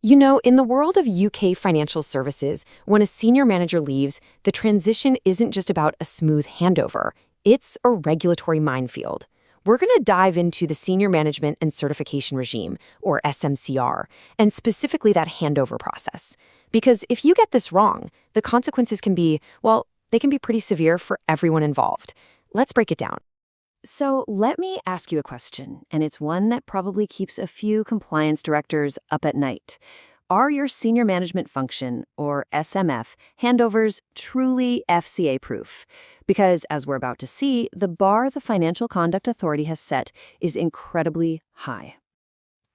In the world of UK financial services, when a senior manager leaves, the transition isn't just about a smooth handover. It's a regulatory minefield. We're going to dive into the Senior Management and Certification Regime, or SMCR, and specifically that handover process. Because if you get this wrong, the consequences can be, well, they can be pretty severe for everyone involved. Let's break it down. So let me ask you a question, and it's one that probably keeps a few compliance directors up at night. Are your senior management function, or SMF, handovers truly FCA-proof? Because, as we're about to see, the bar the Financial Conduct Authority has set is incredibly high.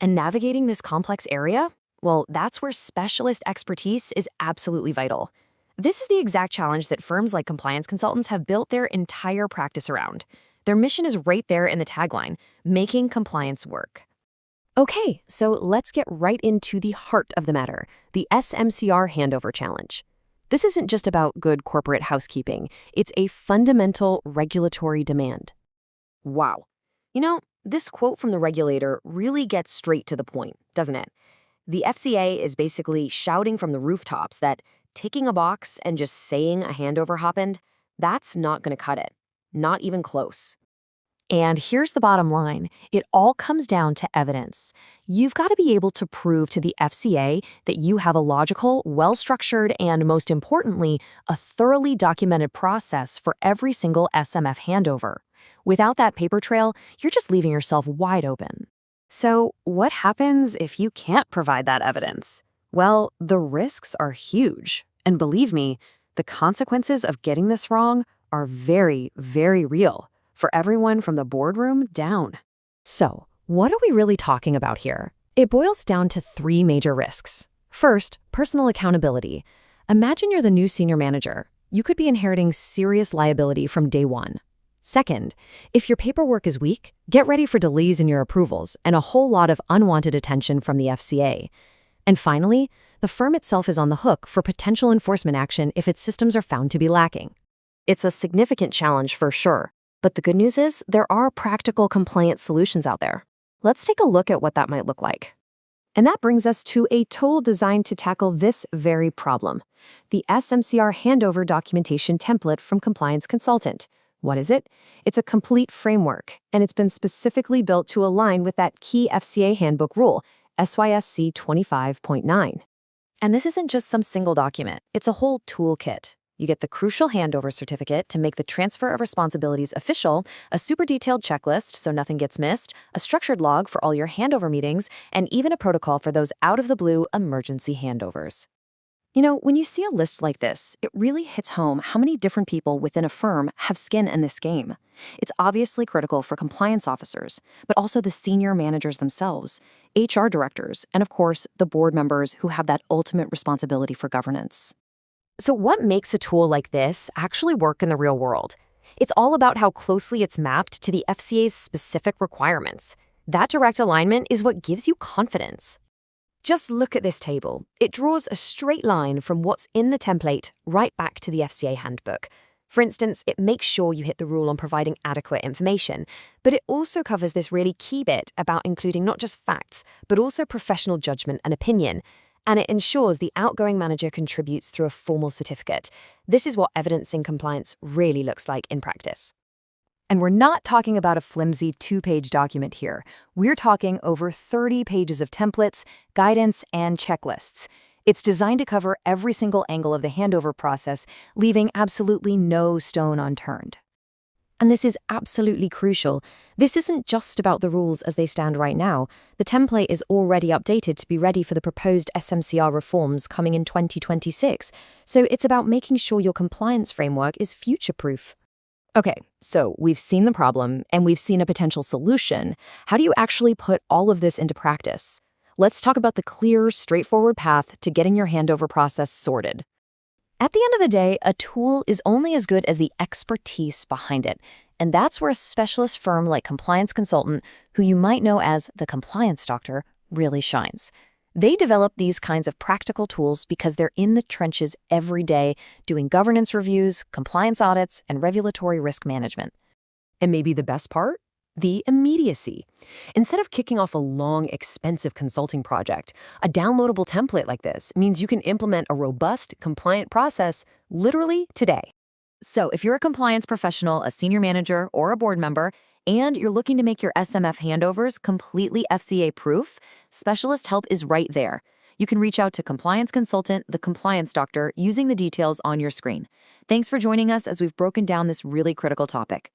And navigating this complex area? Well, that's where specialist expertise is absolutely vital. This is the exact challenge that firms like compliance consultants have built their entire practice around. Their mission is right there in the tagline, making compliance work. Okay, so let's get right into the heart of the matter, the SMCR Handover Challenge. This isn't just about good corporate housekeeping. It's a fundamental regulatory demand. Wow. This quote from the regulator really gets straight to the point, doesn't it? The FCA is basically shouting from the rooftops that ticking a box and just saying a handover happened, that's not going to cut it. Not even close. And here's the bottom line. It all comes down to evidence. You've got to be able to prove to the FCA that you have a logical, well-structured, and most importantly, a thoroughly documented process for every single SMF handover. Without that paper trail, you're just leaving yourself wide open. So what happens if you can't provide that evidence? Well, the risks are huge. And believe me, the consequences of getting this wrong are very, very real for everyone from the boardroom down. So, what are we really talking about here? It boils down to three major risks. First, personal accountability. Imagine you're the new senior manager. You could be inheriting serious liability from day one. Second, if your paperwork is weak, get ready for delays in your approvals and a whole lot of unwanted attention from the FCA. And finally, the firm itself is on the hook for potential enforcement action if its systems are found to be lacking. It's a significant challenge for sure, but the good news is there are practical compliance solutions out there. Let's take a look at what that might look like. And that brings us to a tool designed to tackle this very problem, the SMCR Handover Documentation Template from Compliance Consultant. What is it? It's a complete framework, and it's been specifically built to align with that key FCA handbook rule, SYSC 25.9. And this isn't just some single document, it's a whole toolkit. You get the crucial handover certificate to make the transfer of responsibilities official, a super detailed checklist so nothing gets missed, a structured log for all your handover meetings, and even a protocol for those out-of-the-blue emergency handovers. When you see a list like this, it really hits home how many different people within a firm have skin in this game. It's obviously critical for compliance officers, but also the senior managers themselves, HR directors, and of course, the board members who have that ultimate responsibility for governance. So what makes a tool like this actually work in the real world? It's all about how closely it's mapped to the FCA's specific requirements. That direct alignment is what gives you confidence. Just look at this table. It draws a straight line from what's in the template right back to the FCA handbook. For instance, it makes sure you hit the rule on providing adequate information, but it also covers this really key bit about including not just facts, but also professional judgment and opinion. And it ensures the outgoing manager contributes through a formal certificate. This is what evidencing compliance really looks like in practice. And we're not talking about a flimsy 2-page document here. We're talking over 30 pages of templates, guidance, and checklists. It's designed to cover every single angle of the handover process, leaving absolutely no stone unturned. And this is absolutely crucial. This isn't just about the rules as they stand right now. The template is already updated to be ready for the proposed SMCR reforms coming in 2026. So it's about making sure your compliance framework is future-proof. Okay, so we've seen the problem and we've seen a potential solution. How do you actually put all of this into practice? Let's talk about the clear, straightforward path to getting your handover process sorted. At the end of the day, a tool is only as good as the expertise behind it. And that's where a specialist firm like Compliance Consultant, who you might know as the compliance doctor, really shines. They develop these kinds of practical tools because they're in the trenches every day doing governance reviews, compliance audits, and regulatory risk management. And maybe the best part? The immediacy. Instead of kicking off a long, expensive consulting project, a downloadable template like this means you can implement a robust, compliant process literally today. So, if you're a compliance professional, a senior manager, or a board member, and you're looking to make your SMF handovers completely FCA-proof, specialist help is right there. You can reach out to Compliance Consultant, the Compliance Doctor, using the details on your screen. Thanks for joining us as we've broken down this really critical topic.